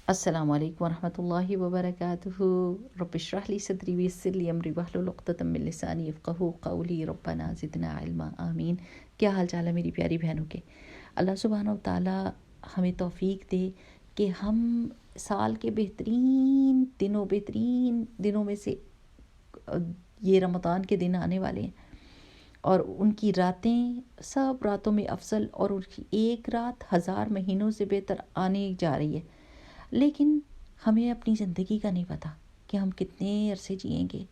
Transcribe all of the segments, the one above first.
السلام علیکم ورحمۃ اللہ وبرکاتہ. رب اشرح لی صدری ویسر لی امری واحلل عقدۃ من لسانی یفقہوا قولی. ربنا زدنا علما. آمین. کیا حال چال ہے میری پیاری بہنوں کے؟ اللہ سبحانہ و تعالی ہمیں توفیق دے کہ ہم سال کے بہترین دنوں میں سے یہ رمضان کے دن آنے والے ہیں، اور ان کی راتیں سب راتوں میں افضل، اور ان کی ایک رات 1000 مہینوں سے بہتر آنے جا رہی ہے. لیکن ہمیں اپنی زندگی کا نہیں پتہ کہ ہم کتنے عرصے جئیں گے.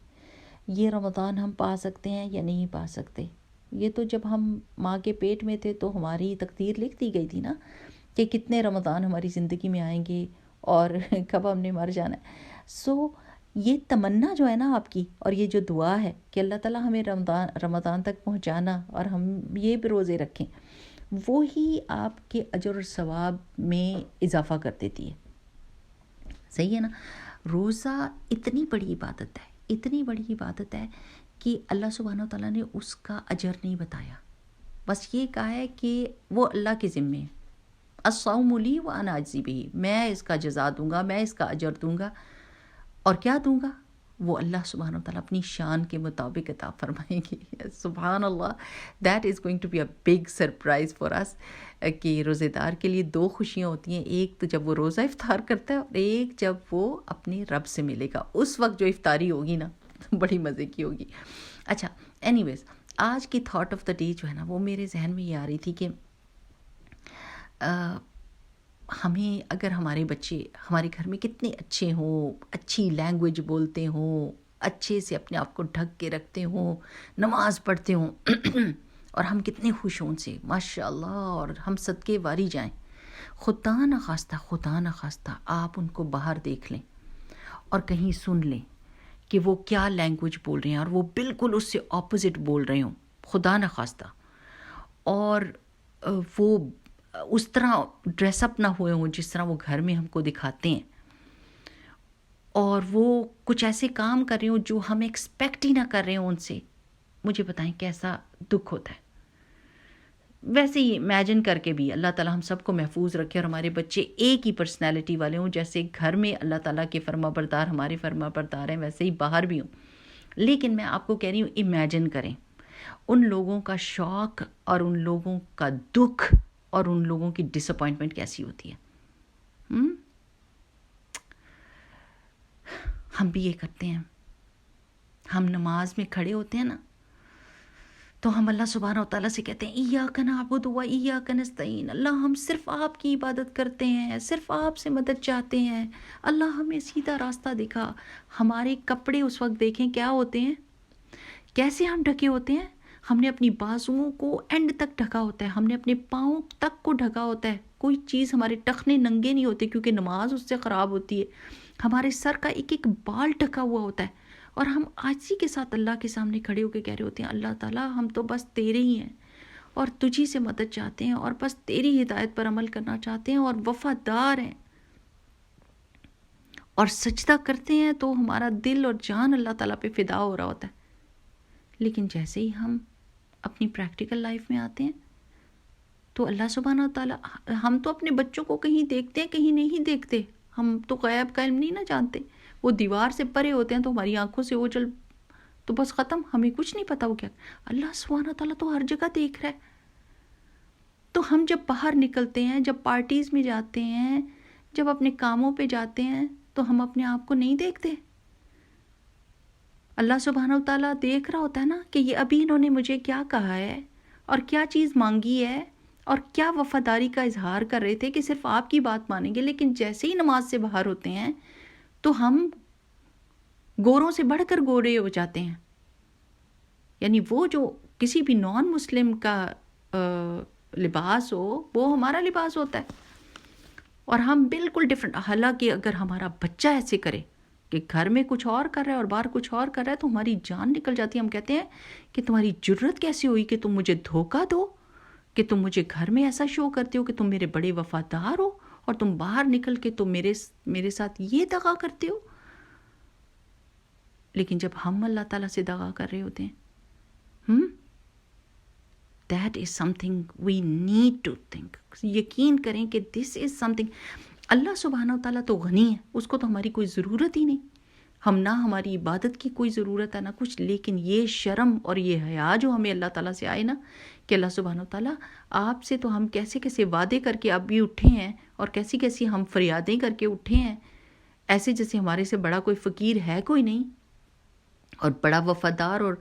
یہ رمضان ہم پا سکتے ہیں یا نہیں پا سکتے. یہ تو جب ہم ماں کے پیٹ میں تھے تو ہماری تقدیر لکھ دی گئی تھی نا کہ کتنے رمضان ہماری زندگی میں آئیں گے اور کب ہم نے مر جانا ہے. سو یہ تمنا جو ہے نا آپ کی، اور یہ جو دعا ہے کہ اللہ تعالیٰ ہمیں رمضان تک پہنچانا اور ہم یہ بھی روزے رکھیں، وہی آپ کے اجر اور ثواب میں اضافہ کر دیتی ہے. صحیح ہے نا؟ روزہ اتنی بڑی عبادت ہے کہ اللہ سبحانہ و تعالیٰ نے اس کا اجر نہیں بتایا، بس یہ کہا ہے کہ وہ اللہ کے ذمے ہے. الصوم لی وانا اجزی بہ، میں اس کا جزا دوں گا، میں اس کا اجر دوں گا. اور کیا دوں گا؟ وہ اللہ سبحانہ و تعالیٰ اپنی شان کے مطابق عطا فرمائیں گے. سبحان اللہ. That is going to be a big surprise for us. کہ روزے دار کے لیے 2 خوشیاں ہوتی ہیں، ایک تو جب وہ روزہ افطار کرتا ہے، اور ایک جب وہ اپنے رب سے ملے گا. اس وقت جو افطاری ہوگی نا بڑی مزے کی ہوگی. اچھا، اینی ویز آج کی تھاٹ آف دا ڈے جو ہے نا وہ میرے ذہن میں یہ آ رہی تھی کہ ہمیں اگر ہمارے بچے ہمارے گھر میں کتنے اچھے ہوں، اچھی لینگویج بولتے ہوں، اچھے سے اپنے آپ کو ڈھک کے رکھتے ہوں، نماز پڑھتے ہوں اور ہم کتنے خوش ہوں ان سے ماشاء اللہ، اور ہم صدقے واری جائیں. خدا نخواستہ آپ ان کو باہر دیکھ لیں اور کہیں سن لیں کہ وہ کیا لینگویج بول رہے ہیں، اور وہ بالکل اس سے اپوزٹ بول رہے ہوں، خدا نخواستہ، اور وہ اس طرح ڈریس اپ نہ ہوئے ہوں جس طرح وہ گھر میں ہم کو دکھاتے ہیں، اور وہ کچھ ایسے کام کر رہے ہوں جو ہم ایکسپیکٹ ہی نہ کر رہے ہوں ان سے. مجھے بتائیں کیسا دکھ ہوتا ہے. ویسے ہی امیجن کر کے بھی اللہ تعالیٰ ہم سب کو محفوظ رکھے اور ہمارے بچے ایک ہی پرسنالٹی والے ہوں، جیسے گھر میں اللہ تعالیٰ کے فرما بردار ہمارے فرما بردار ہیں ویسے ہی باہر بھی ہوں. لیکن میں آپ کو کہہ رہی ہوں امیجن کریں ان لوگوں کا شوق اور ان لوگوں کا دکھ اور ان لوگوں کی ڈس اپوائنٹمنٹ کیسی ہوتی ہے. ہم بھی یہ کرتے ہیں. ہم نماز میں کھڑے ہوتے ہیں نا تو ہم اللہ سبحانہ و تعالیٰ سے کہتے ہیں ایاک نعبد و ایاک نستعین، اللہ ہم صرف آپ کی عبادت کرتے ہیں، صرف آپ سے مدد چاہتے ہیں، اللہ ہمیں سیدھا راستہ دکھا. ہمارے کپڑے اس وقت دیکھیں کیا ہوتے ہیں، کیسے ہم ڈھکے ہوتے ہیں. ہم نے اپنی بازوؤں کو اینڈ تک ڈھکا ہوتا ہے، ہم نے اپنے پاؤں تک کو ڈھکا ہوتا ہے. کوئی چیز ہمارے ٹخنے ننگے نہیں ہوتے کیونکہ نماز اس سے خراب ہوتی ہے. ہمارے سر کا ایک ایک بال ڈھکا ہوا ہوتا ہے، اور ہم عاجزی کے ساتھ اللہ کے سامنے کھڑے ہو کے کہہ رہے ہوتے ہیں اللہ تعالیٰ ہم تو بس تیرے ہی ہیں اور تجھی سے مدد چاہتے ہیں، اور بس تیری ہدایت پر عمل کرنا چاہتے ہیں اور وفادار ہیں. اور سجدہ کرتے ہیں تو ہمارا دل اور جان اللہ تعالیٰ پہ فدا ہو رہا ہوتا ہے. لیکن جیسے ہی ہم اپنی پریکٹیکل لائف میں آتے ہیں تو اللہ سبحانہ و تعالیٰ، ہم تو اپنے بچوں کو کہیں دیکھتے ہیں کہیں نہیں دیکھتے. ہم تو غیب کا علم نہیں نہ جانتے. وہ دیوار سے پرے ہوتے ہیں تو ہماری آنکھوں سے اوجھل تو بس ختم، ہمیں کچھ نہیں پتا وہ کیا. اللہ سبحانہ و تعالیٰ تو ہر جگہ دیکھ رہا ہے. تو ہم جب باہر نکلتے ہیں، جب پارٹیز میں جاتے ہیں، جب اپنے کاموں پہ جاتے ہیں تو ہم اپنے آپ کو نہیں دیکھتے. اللہ سبحانہ و تعالیٰ دیکھ رہا ہوتا ہے نا کہ یہ ابھی انہوں نے مجھے کیا کہا ہے اور کیا چیز مانگی ہے اور کیا وفاداری کا اظہار کر رہے تھے کہ صرف آپ کی بات مانیں گے. لیکن جیسے ہی نماز سے باہر ہوتے ہیں تو ہم گوروں سے بڑھ کر گورے ہو جاتے ہیں. یعنی وہ جو کسی بھی نان مسلم کا لباس ہو وہ ہمارا لباس ہوتا ہے، اور ہم بالکل ڈفرینٹ. حالانکہ اگر ہمارا بچہ ایسے کرے کہ گھر میں کچھ اور کر رہا ہے اور باہر کچھ اور کر رہا ہے تو ہماری جان نکل جاتی ہے. ہم کہتے ہیں کہ تمہاری جرت کیسی ہوئی کہ تم مجھے دھوکہ دو، کہ تم مجھے گھر میں ایسا شو کرتے ہو کہ تم میرے بڑے وفادار ہو اور تم باہر نکل کے تم میرے ساتھ یہ دغا کرتے ہو. لیکن جب ہم اللہ تعالیٰ سے دغا کر رہے ہوتے ہیں، that is something we need to think. یقین کریں کہ this is something. اللہ سبحانہ و تعالیٰ تو غنی ہے، اس کو تو ہماری کوئی ضرورت ہی نہیں، ہم نہ ہماری عبادت کی کوئی ضرورت ہے نہ کچھ، لیکن یہ شرم اور یہ حیا جو ہمیں اللہ تعالیٰ سے آئے نا کہ اللہ سبحانہ و تعالیٰ آپ سے تو ہم کیسے کیسے وعدے کر کے اب بھی اٹھے ہیں اور کیسی کیسی ہم فریادیں کر کے اٹھے ہیں، ایسے جیسے ہمارے سے بڑا کوئی فقیر ہے کوئی نہیں، اور بڑا وفادار اور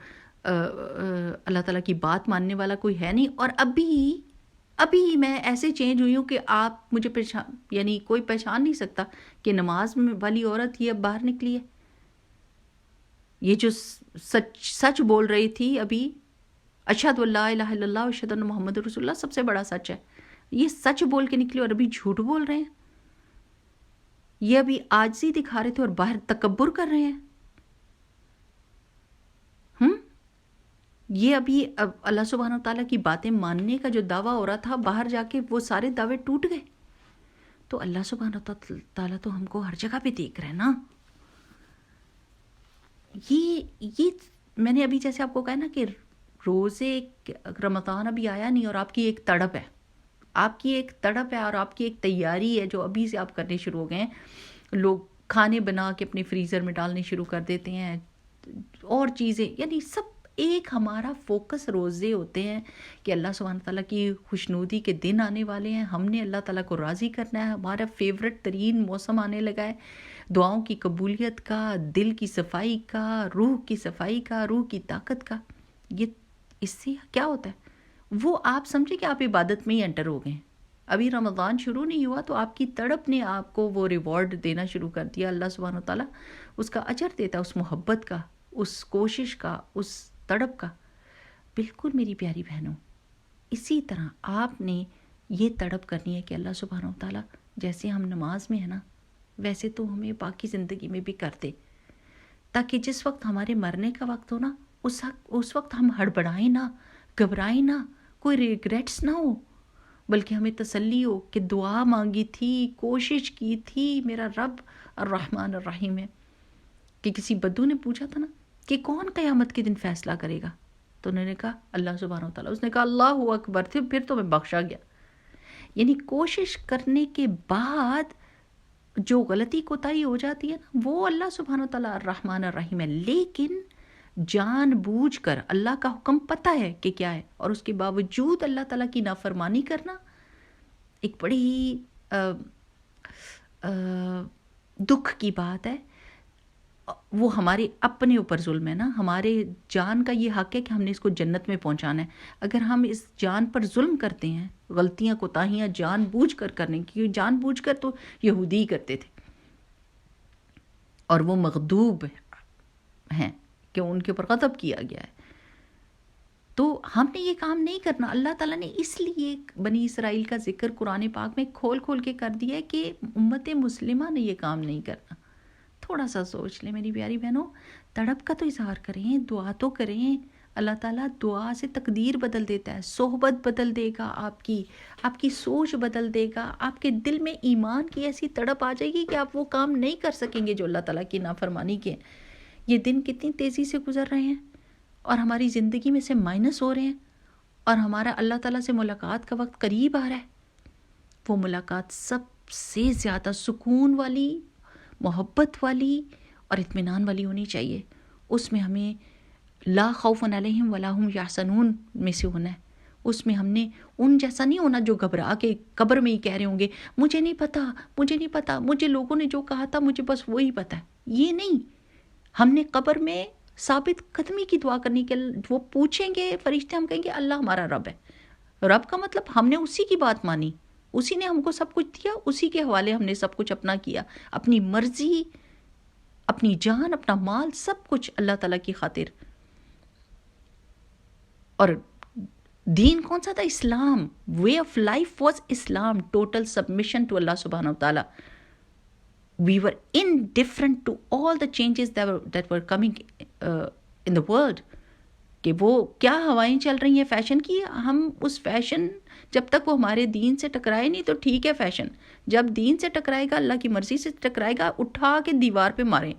اللہ تعالیٰ کی بات ماننے والا کوئی ہے نہیں، اور ابھی میں ایسے چینج ہوئی ہوں کہ آپ مجھے یعنی کوئی پہچان نہیں سکتا کہ نماز میں والی عورت یہ اب باہر نکلی ہے، یہ جو سچ بول رہی تھی ابھی، اشہد اللہ الہ الا اللہ اشہد ان محمد رسول اللہ، سب سے بڑا سچ ہے، یہ سچ بول کے نکلی اور ابھی جھوٹ بول رہے ہیں، یہ ابھی عاجزی دکھا رہے تھے اور باہر تکبر کر رہے ہیں، یہ ابھی اللہ سبحانہ وتعالیٰ کی باتیں ماننے کا جو دعویٰ ہو رہا تھا باہر جا کے وہ سارے دعوے ٹوٹ گئے. تو اللہ سبحانہ وتعالیٰ تو ہم کو ہر جگہ پہ دیکھ رہے ہیں نا. یہ میں نے ابھی جیسے آپ کو کہا نا کہ روزے رمضان ابھی آیا نہیں اور آپ کی ایک تڑپ ہے، آپ کی ایک تڑپ ہے اور آپ کی ایک تیاری ہے جو ابھی سے آپ کرنے شروع ہو گئے ہیں. لوگ کھانے بنا کے اپنے فریزر میں ڈالنے شروع کر دیتے ہیں اور چیزیں، یعنی سب ایک ہمارا فوکس روزے ہوتے ہیں کہ اللہ سبحانہ تعالیٰ کی خوشنودی کے دن آنے والے ہیں، ہم نے اللہ تعالیٰ کو راضی کرنا ہے، ہمارا فیوریٹ ترین موسم آنے لگا ہے، دعاؤں کی قبولیت کا، دل کی صفائی کا، روح کی صفائی کا، روح کی طاقت کا. یہ اس سے کیا ہوتا ہے، وہ آپ سمجھے کہ آپ عبادت میں ہی انٹر ہو گئے ہیں. ابھی رمضان شروع نہیں ہوا تو آپ کی تڑپ نے آپ کو وہ ریوارڈ دینا شروع کر دیا. اللہ سبحانہ تعالیٰ اس کا اجر دیتا ہے، اس محبت کا، اس کوشش کا، اس تڑپ کا. بالکل میری پیاری بہنوں، اسی طرح آپ نے یہ تڑپ کرنی ہے کہ اللہ سبحانہ تعالیٰ جیسے ہم نماز میں ہیں نا ویسے تو ہمیں باقی زندگی میں بھی کر دے، تاکہ جس وقت ہمارے مرنے کا وقت ہو نا اس وقت ہم ہڑبڑائیں نہ، گھبرائیں نہ، کوئی ریگریٹس نہ ہو، بلکہ ہمیں تسلی ہو کہ دعا مانگی تھی، کوشش کی تھی، میرا رب الرحمن الرحیم ہے. کہ کسی بدو نے پوچھا تھا نا کہ کون قیامت کے دن فیصلہ کرے گا، تو انہوں نے کہا اللہ سبحانہ وتعالیٰ. اس نے کہا اللہ اکبر، پھر تو میں بخشا گیا. یعنی کوشش کرنے کے بعد جو غلطی کوتاہی ہو جاتی ہے نا وہ اللہ سبحانہ وتعالیٰ الرحمن الرحیم ہے، لیکن جان بوجھ کر اللہ کا حکم پتہ ہے کہ کیا ہے اور اس کے باوجود اللہ تعالیٰ کی نافرمانی کرنا ایک بڑی دکھ کی بات ہے. وہ ہمارے اپنے اوپر ظلم ہے نا، ہمارے جان کا یہ حق ہے کہ ہم نے اس کو جنت میں پہنچانا ہے. اگر ہم اس جان پر ظلم کرتے ہیں، غلطیاں کوتاہیاں جان بوجھ کر کرنے کی، جان بوجھ کر تو یہودی کرتے تھے اور وہ مغضوب ہیں کہ ان کے اوپر غضب کیا گیا ہے، تو ہم نے یہ کام نہیں کرنا. اللہ تعالیٰ نے اس لیے بنی اسرائیل کا ذکر قرآن پاک میں کھول کھول کے کر دیا ہے کہ امت مسلمہ نے یہ کام نہیں کرنا. تھوڑا سا سوچ لیں میری پیاری بہنوں، تڑپ کا تو اظہار کریں، دعا تو کریں. اللہ تعالیٰ دعا سے تقدیر بدل دیتا ہے، صحبت بدل دے گا، آپ کی سوچ بدل دے گا، آپ کے دل میں ایمان کی ایسی تڑپ آ جائے گی کہ آپ وہ کام نہیں کر سکیں گے جو اللہ تعالیٰ کی نافرمانی کے. یہ دن کتنی تیزی سے گزر رہے ہیں اور ہماری زندگی میں سے مائنس ہو رہے ہیں اور ہمارا اللہ تعالیٰ سے ملاقات کا وقت قریب آ رہا ہے. وہ ملاقات سب سے زیادہ سکون والی، محبت والی اور اطمینان والی ہونی چاہیے. اس میں ہمیں لا خوف علیہم ولا هم یحزنون میں سے ہونا ہے. اس میں ہم نے ان جیسا نہیں ہونا جو گھبرا کے قبر میں ہی کہہ رہے ہوں گے مجھے نہیں پتا، مجھے لوگوں نے جو کہا تھا مجھے بس وہی پتا ہے. یہ نہیں، ہم نے قبر میں ثابت قدمی کی دعا کرنی کہ وہ پوچھیں گے فرشتے، ہم کہیں گے اللہ ہمارا رب ہے. رب کا مطلب ہم نے اسی کی بات مانی، اسی نے ہم کو سب کچھ دیا، اسی کے حوالے ہم نے سب کچھ اپنا کیا، اپنی مرضی، اپنی جان، اپنا مال، سب کچھ اللہ تعالیٰ کی خاطر. اور دین کون سا تھا؟ Islam. Way of life was Islam, total submission to Allah سبحانہ وتعالیٰ. We were indifferent to all the changes that were coming in the world. کہ وہ کیا ہوائیں چل رہی ہیں فیشن کی، ہم اس فیشن جب تک وہ ہمارے دین سے ٹکرائے نہیں تو ٹھیک ہے. فیشن جب دین سے ٹکرائے گا، اللہ کی مرضی سے ٹکرائے گا، اٹھا کے دیوار پہ ماریں،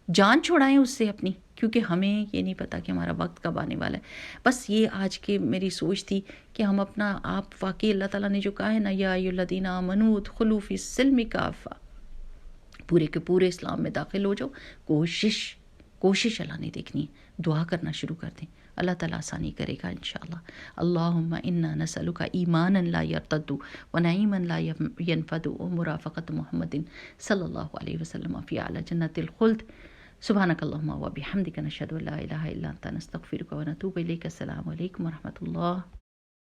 جان چھوڑائیں اس سے اپنی، کیونکہ ہمیں یہ نہیں پتہ کہ ہمارا وقت کب آنے والا ہے. بس یہ آج کے میری سوچ تھی کہ ہم اپنا آپ واقعی اللہ تعالیٰ نے جو کہا ہے نا یا ایھا الذین آمنوا ادخلوا فی السلم کافہ، پورے کے پورے اسلام میں داخل ہو جاؤ. کوشش اللہ نے دیکھنی ہے. دعا کرنا شروع کر دیں، اللہ تعالیٰ آسانی کرے گا انشاءاللہ. اللہم انا نسألک ایمانا لا یرتد ونعیما لا ینفد ومرافقۃ محمد صلی اللہ علیہ وسلم فی اعلی جنت الخلد. سبحانک اللہم و بحمدک نشہد ان لا الہ الا انت نستغفرک ونتوب الیک. السلام علیکم ورحمۃ اللہ.